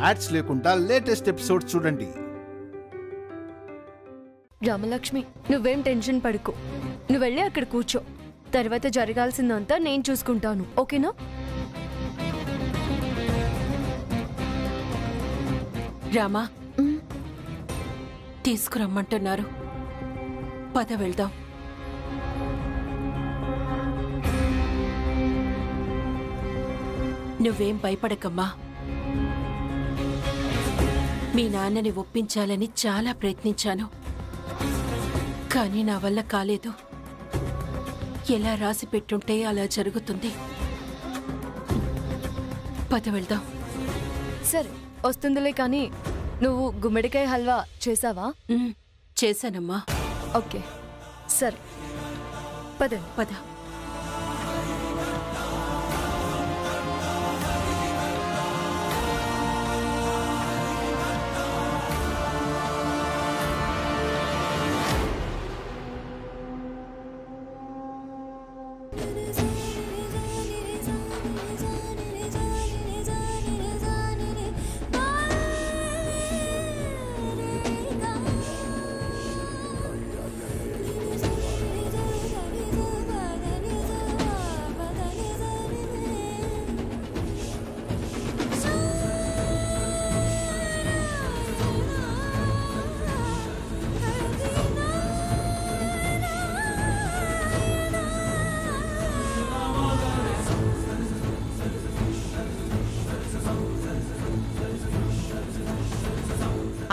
Ads లేకుండా latest episode చూడండి. రామలక్ష్మి, నువ్వేం టెన్షన్ పడుకో. నువ్వు వెళ్ళి అక్కడ కూర్చో. తర్వాత జరగాల్సిందంతా నేను చూసుకుంటాను, ఓకేనా? రామా, తీసుకురమ్మంటున్నారు. పద వెళ్దాం. నువ్వేం భయపడకమ్మా. మీ నాన్నని ఒప్పించాలని చాలా ప్రయత్నించాను, కానీ నా వల్ల కాలేదు. ఎలా రాసి పెట్టుంటే అలా జరుగుతుంది. పద వెళ్దాం. సరే, వస్తుందిలే. కానీ నువ్వు గుమ్మడికాయ హల్వా చేసావా? చేశానమ్మా. ఓకే, సరే, పదండి. పద.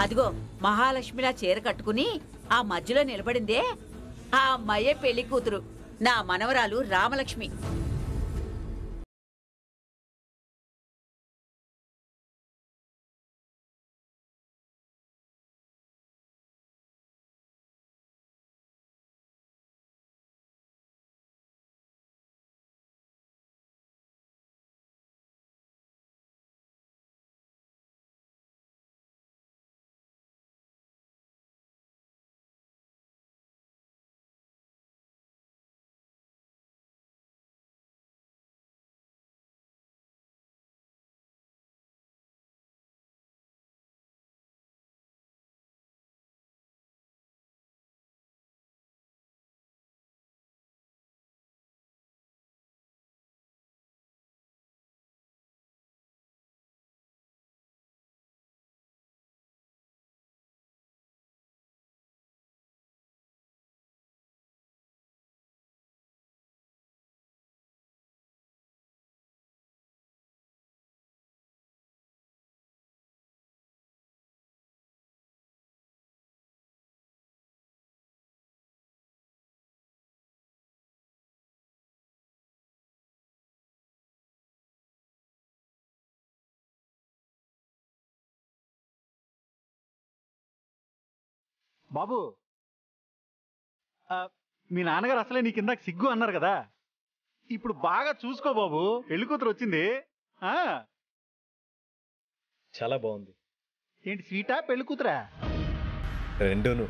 అదిగో మహాలక్ష్మిలా చీర కట్టుకుని ఆ మధ్యలో నిలబడిందే ఆ అమ్మాయే పెళ్లి కూతురు, నా మనవరాలు రామలక్ష్మి. బాబు, మీ నాన్నగారు అసలే నీకు ఇందాక సిగ్గు అన్నారు కదా, ఇప్పుడు బాగా చూసుకో బాబు. పెళ్లి కూతురు వచ్చింది. చాలా బాగుంది. ఏంటి, స్వీటా పెళ్లి కూతురా? రెండూను.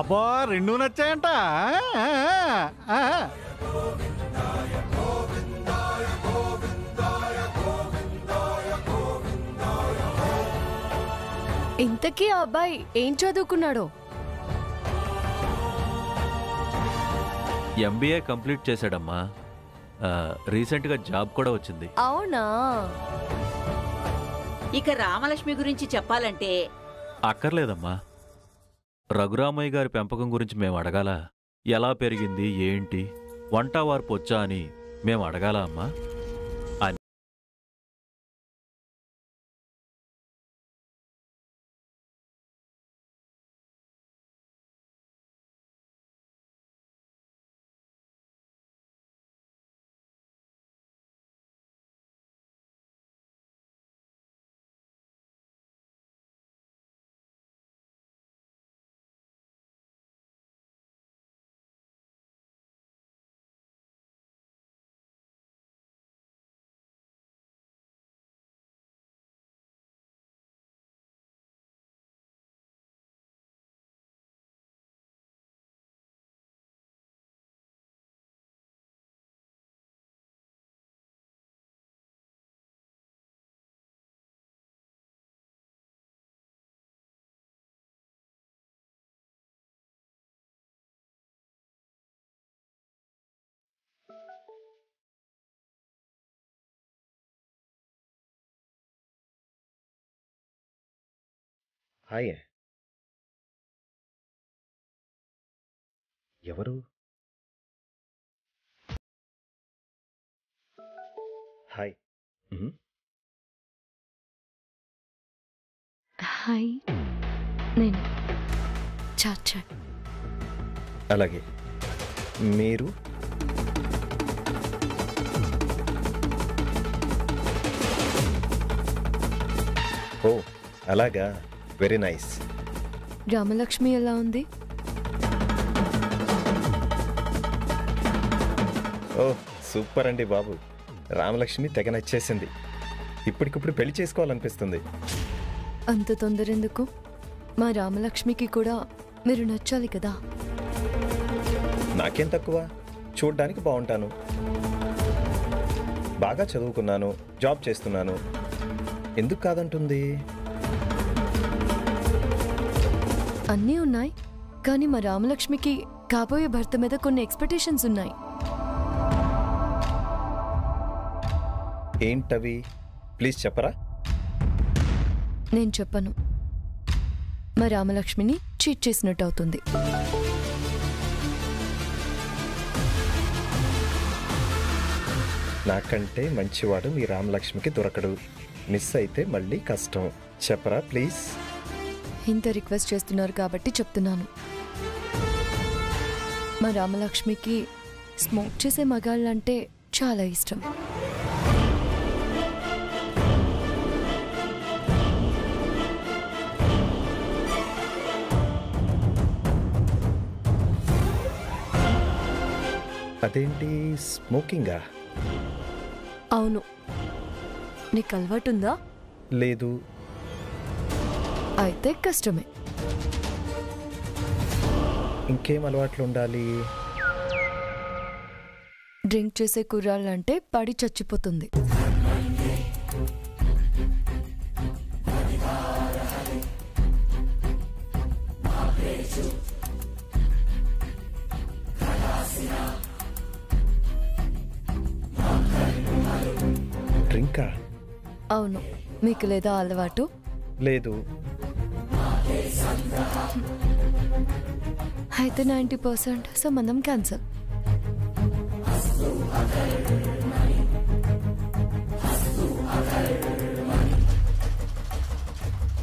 అబ్బా, రెండూ నచ్చాయంట. ఇంతకీ ఆ అబ్బాయి ఏం చదువుకున్నాడో? MBA complete చేశాడమ్మా. రీసెంట్గా జాబ్ కూడా వచ్చింది. అవునా? ఇక రామలక్ష్మి గురించి చెప్పాలంటే అక్కర్లేదమ్మా. రఘురామయ్య గారి పెంపకం గురించి మేము అడగాల? ఎలా పెరిగింది, ఏంటి, వంట వార్పు వచ్చా అని మేము అడగాల అమ్మా? హాయ్. ఎవరు? హాయ్. హాయ్, నేను చాచా. అలాగే. మీరు? ఓ అలాగా, వెరీ నైస్. రామలక్ష్మి ఎలా ఉంది? ఓ సూపర్ అండి బాబు. రామలక్ష్మి తెగ నచ్చేసింది. ఇప్పటికిప్పుడు పెళ్లి చేసుకోవాలనిపిస్తుంది. అంత తొందర ఎందుకు? మా రామలక్ష్మికి కూడా మీరు నచ్చాలి కదా. నాకేం తక్కువ, చూడ్డానికి బాగుంటాను, బాగా చదువుకున్నాను, జాబ్ చేస్తున్నాను. ఎందుకు కాదంటుంది? అన్నీ ఉన్నాయి, కానీ మా రామలక్ష్మికి కాబోయే భర్త మీద కొన్ని ఎక్స్పెక్టేషన్స్ ఉన్నాయి. ఏంటవి? ప్లీజ్ చెప్పరా. నేను చెప్పను. మా రామలక్ష్మిని చీట్ చేసినట్టు అవుతుంది. నాకంటే మంచివాడు మీ రామలక్ష్మికి దొరకడు. మిస్ అయితే మళ్ళీ కష్టం. చెప్పరా ప్లీజ్. ఇంత రిక్వెస్ట్ చేస్తున్నారు కాబట్టి చెప్తున్నాను. మా రామలక్ష్మికి స్మోక్ చేసే మగాళ్ళంటే చాలా ఇష్టం. అదేంటి, స్మోకింగా? అవును. నీకు అలవాటుందా? లేదు. అయితే కష్టమే. ఇంకేం అలవాట్లు ఉండాలి? డ్రింక్ చేసే కుర్రాళ్ళంటే పడి చచ్చిపోతుంది. డ్రింకా? అవును. మీకు లేదా అలవాటు? లేదు. అయితే 90% సంబంధం క్యాన్సల్.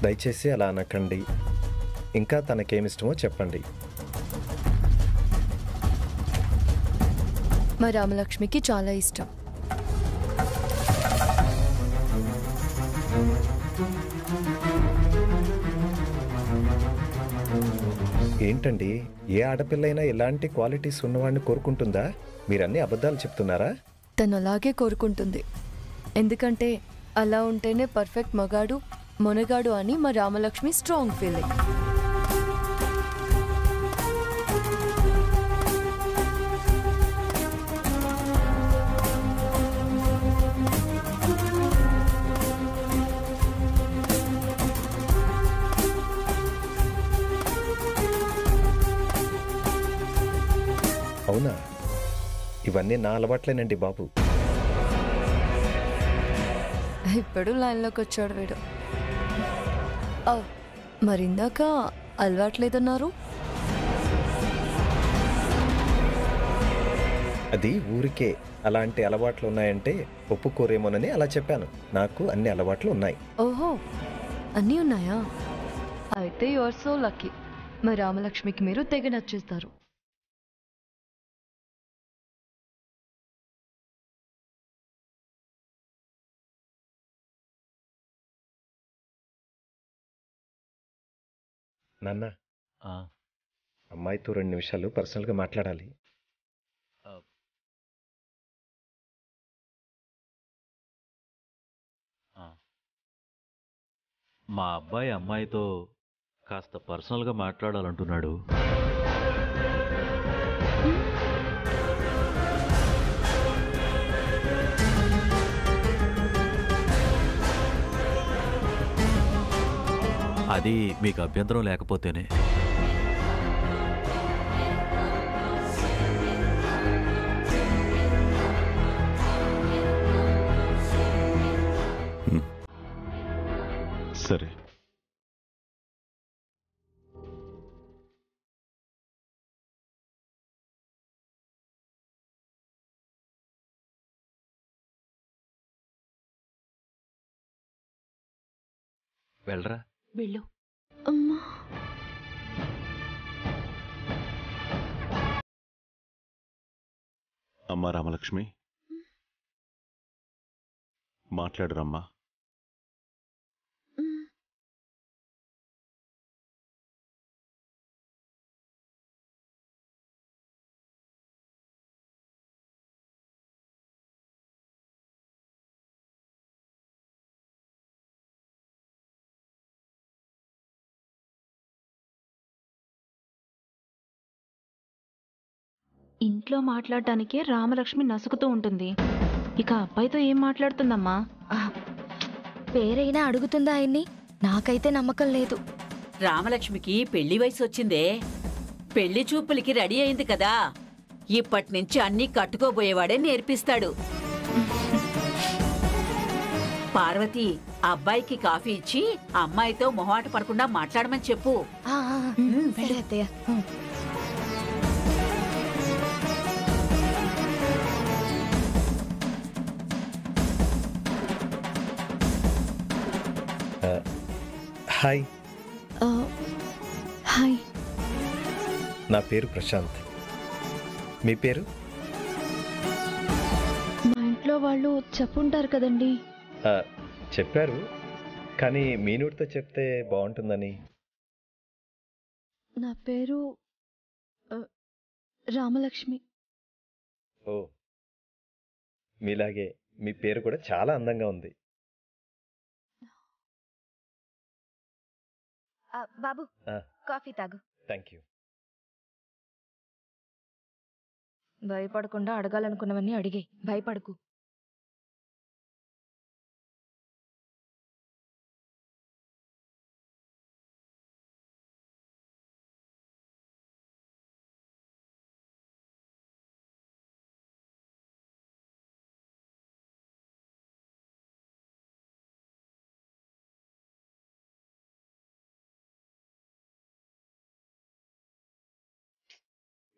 దయచేసి అలా అనకండి. ఇంకా తనకేమిష్టమో చెప్పండి. మా రామలక్ష్మికి చాలా ఇష్టం. ఏంటండి, ఏ ఆడపిల్లైనా ఇలాంటి క్వాలిటీస్ ఉన్నవాడిని కోరుకుంటుందా? మీరన్నీ అబద్ధాలు చెప్తున్నారా? తను అలాగే కోరుకుంటుంది. ఎందుకంటే అలా ఉంటేనే పర్ఫెక్ట్ మగాడు మొనగాడు అని మా రామలక్ష్మి స్ట్రాంగ్ ఫీలింగ్. అవునా? ఇవన్నీ నా అలవాట్లేనండి బాబు. ఇప్పుడు లైన్లోకి వచ్చాడు వీడు. మరిందాక అలవాట్లేదన్నారు? అది ఊరికే అలాంటి అలవాట్లు ఉన్నాయంటే ఒప్పుకోరేమోనని అలా చెప్పాను. నాకు అన్ని అలవాట్లు ఉన్నాయి. ఓహో, అన్నీ ఉన్నాయా? అయితే యు ఆర్ సో లక్కీ. మా రామలక్ష్మికి మీరు తెగ నచ్చేస్తారు. నాన్న, ఆ, అమ్మాయితో 2 నిమిషాలు పర్సనల్గా మాట్లాడాలి. ఆ. మా అబ్బాయి అమ్మాయితో కాస్త పర్సనల్గా మాట్లాడాలంటున్నాడు. అది మీకు అభ్యంతరం లేకపోతేనే. సరే. వెళ్ళరా. వెళ్ళు. అమ్మా. అమ్మా రామలక్ష్మి, మాట్లాడురమ్మా. ఇంట్లో మాట్లాడటానికే రామలక్ష్మి నసుకుతూ ఉంటుంది. ఇక అబ్బాయితో ఏం మాట్లాడుతుందమ్మా? పేరైనా అడుగుతుందా ఆయన్ని? నాకైతే నమ్మకం లేదు. రామలక్ష్మికి పెళ్లి వయసు వచ్చిందే, పెళ్లి చూపులకి రెడీ అయింది కదా, ఇప్పటి నుంచి అన్నీ కట్టుకోబోయేవాడే నేర్పిస్తాడు. పార్వతి, అబ్బాయికి కాఫీ ఇచ్చి అమ్మాయితో మొహాట పడకుండా మాట్లాడమని చెప్పు. సరే అత్తయ్య. హాయ్. హాయ్. నా పేరు ప్రశాంత్. మీ పేరు? మా ఇంట్లో వాళ్ళు చెప్పుంటారు కదండి. చెప్పారు, కానీ మీ నోటితో చెప్తే బాగుంటుందని. నా పేరు రామలక్ష్మి. ఓ, మీలాగే మీ పేరు కూడా చాలా అందంగా ఉంది. బాబు, కాఫీ తాగు. Thank you. భయపడకుండా అడగాలనుకున్నవన్నీ అడిగే, భయపడకు.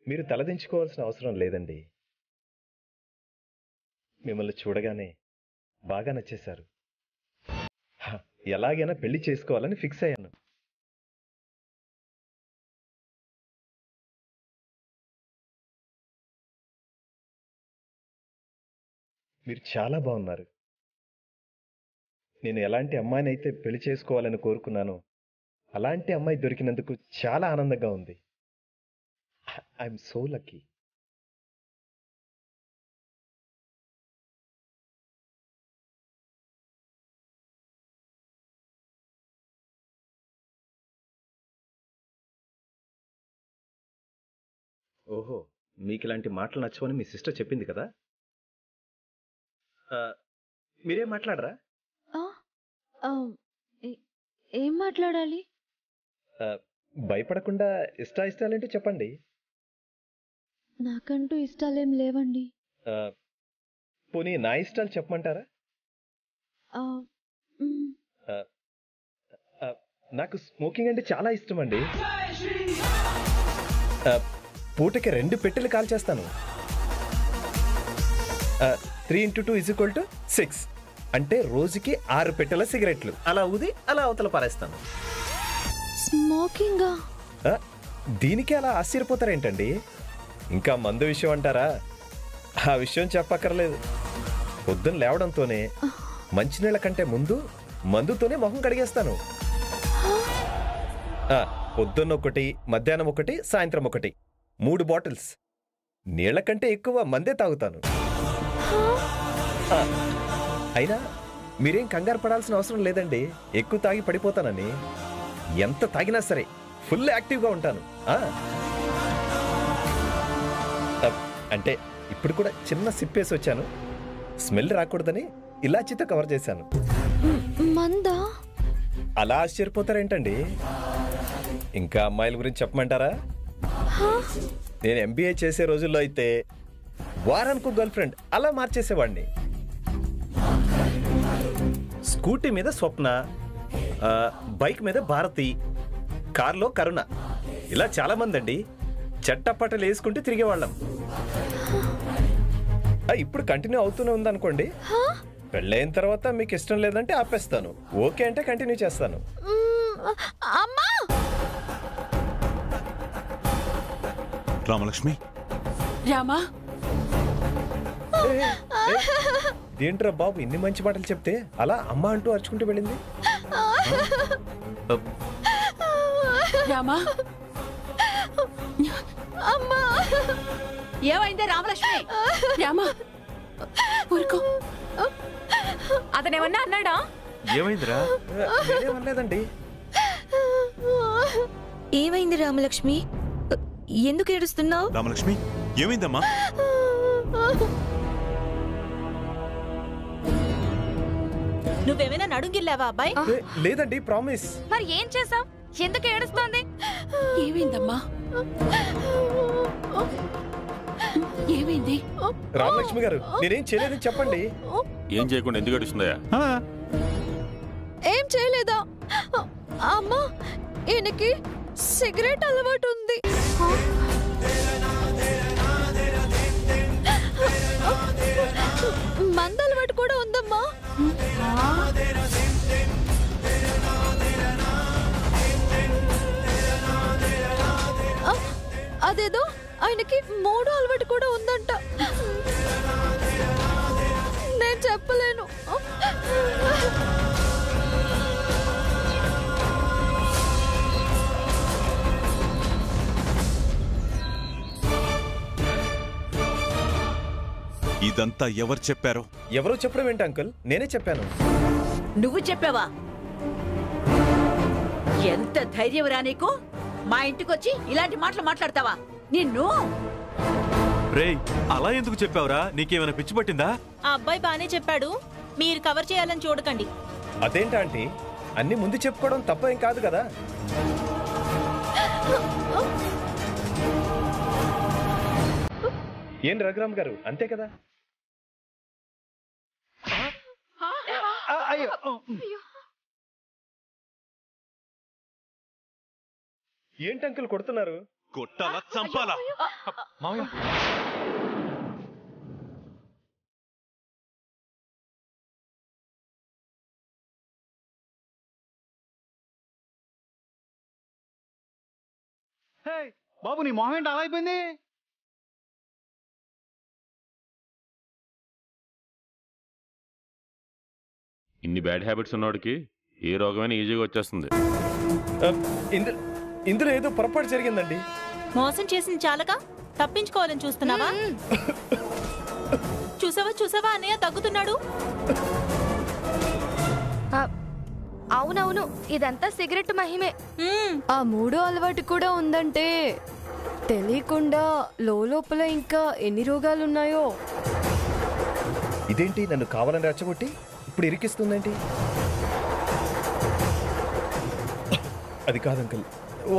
మీరు తలదించుకోవాల్సిన అవసరం లేదండి. మిమ్మల్ని చూడగానే బాగా నచ్చేశారు. ఎలాగైనా పెళ్లి చేసుకోవాలని ఫిక్స్ అయ్యాను. మీరు చాలా బాగున్నారు. నేను ఎలాంటి అమ్మాయినైతే పెళ్లి చేసుకోవాలని కోరుకున్నానో అలాంటి అమ్మాయి దొరికినందుకు చాలా ఆనందంగా ఉంది. I'm so lucky. ఓహో, మీకు ఇలాంటి మాటలు నచ్చవని మీ సిస్టర్ చెప్పింది కదా. మీరేం మాట్లాడరా? ఏం మాట్లాడాలి? భయపడకుండా ఇష్టాలేంటో చెప్పండి. నాకంటూ ఇష్టాలేం లేవండి. పోనీ నా ఇష్టాలు చెప్పమంటారా? నాకు స్మోకింగ్ అంటే చాలా ఇష్టం అండి. పూటకి 2 పెట్టెలు కాల్చేస్తాను. 3 × 2 = 6. అంటే రోజుకి 6 పెట్టెల సిగరెట్లు అలా ఊది అలా అవతల పారేస్తాను. స్మోకింగా? దీనికి అలా ఆశ్చర్యపోతారేంటండి? ఇంకా మందు విషయం అంటారా? ఆ విషయం చెప్పక్కర్లేదు. పొద్దున్న లేవడంతోనే మంచినీళ్ళ కంటే ముందు మందుతోనే మొహం కడిగేస్తాను. పొద్దున్న 1, మధ్యాహ్నం 1, సాయంత్రం 1, 3 బాటిల్స్. నీళ్ల కంటే ఎక్కువ మందే తాగుతాను. అయినా మీరేం కంగారు పడాల్సిన అవసరం లేదండి. ఎక్కువ తాగి పడిపోతానని. ఎంత తాగినా సరే ఫుల్ యాక్టివ్గా ఉంటాను. అంటే ఇప్పుడు కూడా చిన్న సిప్పేసి వచ్చాను. స్మెల్ రాకూడదని ఇలాచీతో కవర్ చేశాను. మందా? అలా ఆశ్చర్యపోతారేంటండి? ఇంకా అమ్మాయిల గురించి చెప్పమంటారా? నేను MBA చేసే రోజుల్లో అయితే వారానికి గర్ల్ ఫ్రెండ్ అలా మార్చేసేవాడిని. స్కూటీ మీద స్వప్న, బైక్ మీద భారతి, కార్లో కరుణ, ఇలా చాలా మంది అండి. చట్టపట్టలు వేసుకుంటూ తిరిగేవాళ్ళం. ఇప్పుడు కంటిన్యూ అవుతూనే ఉందనుకోండి. పెళ్ళైన తర్వాత మీకు ఇష్టం లేదంటే ఆపేస్తాను, ఓకే అంటే కంటిన్యూ చేస్తాను. అమ్మా రామలక్ష్మి, రామా, ఏంట్రా బాబు ఇన్ని మంచి మాటలు చెప్తే అలా అమ్మ అంటూ అరుచుకుంటూ వెళ్ళింది? రామా, అమ్మా ఏమైందే రామలక్ష్మి? రామా, ఊరుకో. అతనేమన్నా అన్నాడా? ఏమైందిరా? నేనేమనలేదండి. ఏమైంది రామలక్ష్మి? ఎందుకు ఏడుస్తున్నావు? రామలక్ష్మి ఏమైందమ్మా? నువ్వేమైనా నడుంగిల్లావా అబ్బాయి? లేదండి, ప్రామిస్. మరి ఏం చేసావు? ఎందుకు ఏడుస్తోంది? ఏమైందమ్మా? ఏమైంది? రామలక్ష్మి గారు నేనేం చేయలేదని చెప్పండి. ఏం చేయకుండా ఎందుకు ఏడుస్తుందయ్యా? ఏం చేయలేదా? అమ్మా ఈయనకి సిగరెట్ అలవాటు ఉంది. మంద అలవాటు కూడా ఉందమ్మా. అదేదో ఆయనకి 3 అలవాటు కూడా ఉందంట. నేను చెప్పలేను. ఇదంతా ఎవరు చెప్పారో? ఎవరో చెప్పడం ఏంటి అంకుల్, నేనే చెప్పాను. నువ్వు చెప్పావా? ఎంత ధైర్యం రా నీకు? మా ఇంటికొచ్చి ఇలాంటి మాటలు మాట్లాడతావా? నిన్ను రేయ్, అలా ఎందుకు చెప్పావురా? నీకేమైనా పిచ్చి పట్టిందా? ఆ అబ్బాయి బానే చెప్పాడు, మీరు కవర్ చేయాలని చూడకండి. అదేంటా ఆంటీ, అన్ని ముందు చెప్పుకోవడం తప్పేం కాదు కదా. ఏం రఘురామ్ గారు, అంతే కదా? అయ్యో, ఏంటి అంకుల్ కొడుతున్నారు? కొట్టాలా చంపాలా? మామయ్య హే బాబు, నీ మొహం ఏంటి అలా అయిపోయింది? ఇన్ని బ్యాడ్ హ్యాబిట్స్ ఉన్నవాడికి ఏ రోగమైనా ఈజీగా వచ్చేస్తుంది. ఇందులో ఏదో పొరపాటు జరిగిందండి. మోసం చేసింది చాలక తప్పించుకోవాలని చూస్తున్నావా? చూసావా అన్నయ్య తగ్గుతున్నాడు. అవునవును, ఇదంతా సిగరెట్ మహిమే. ఆ 3 అలవాటు కూడా ఉందంటే తెలియకుండా లోపల ఇంకా ఎన్ని రోగాలున్నాయో. ఇదేంటి నన్ను కావాలని రెచ్చగొట్టి ఇప్పుడు ఇరికిస్తుందేంటి? అది కాదు అంకుల్,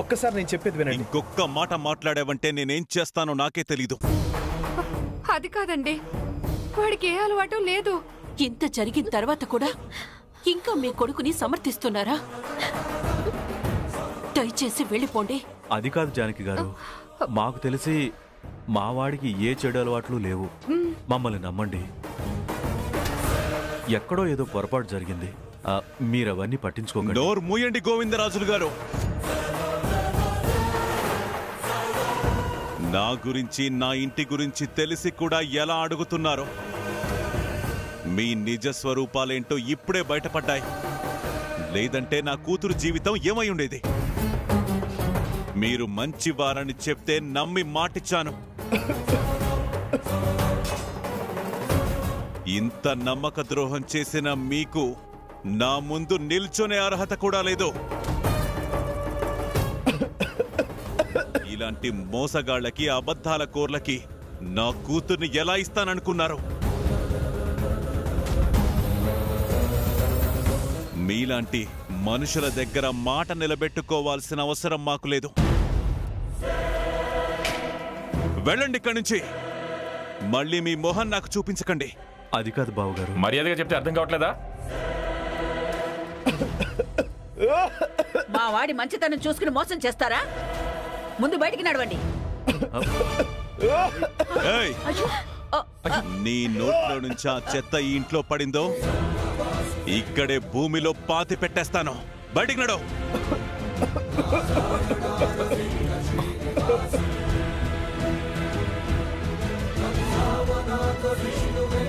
ఒక్కసారి నేను చెప్పేది వినండి. ఇంకొక్క మాట మాట్లాడావంటే నేనేం చేస్తానో నాకే తెలీదు. అది కాదండి, వాడికి ఏ అలవాటు లేదు. ఇంత జరిగిన తర్వాత కూడా ఇంకా మీ కొడుకుని సమర్థిస్తున్నారా? దయచేసి వెళ్ళిపోండి. అది కాదు జానకి గారు, మాకు తెలిసి మా వాడికి ఏ చెడు అలవాట్లు లేవు. మమ్మల్ని నమ్మండి. ఎక్కడో ఏదో పొరపాటు జరిగింది, మీరవన్నీ పట్టించుకోకండి. నోరు మూయండి గోవిందరాజులు గారు. నా గురించి, నా ఇంటి గురించి తెలిసి కూడా ఎలా అడుగుతున్నారో? మీ నిజ స్వరూపాలేంటో ఇప్పుడే బయటపడ్డాయి. లేదంటే నా కూతురు జీవితం ఏమై ఉండేది? మీరు మంచివారని చెప్తే నమ్మి మాటిచ్చాను. ఇంత నమ్మక ద్రోహం చేసిన మీకు నా ముందు నిల్చొనే అర్హత కూడా లేదు. ఇలాంటి మోసగాళ్లకి, అబద్ధాల కోర్లకి నా కూతుర్ని ఎలా ఇస్తాననుకున్నారు? మీలాంటి మనుషుల దగ్గర మాట నిలబెట్టుకోవాల్సిన అవసరం మాకు లేదు. వెళ్ళండి ఇక్కడి నుంచి. మళ్ళీ మీ మొహం నాకు చూపించకండి. అది కాదు బావగారు. మర్యాదగా చెప్తే అర్థం కావట్లేదా? మా వాడి మంచితనం చూసుకుని మోసం చేస్తారా? ముందు బయటికి నడవండి. ఏయ్, నీ నోట్లో నుంచి ఆ చెత్త ఈ ఇంట్లో పడిందో ఇక్కడే భూమిలో పాతి పెట్టేస్తాను. బయటికి నడు. విష్ణువే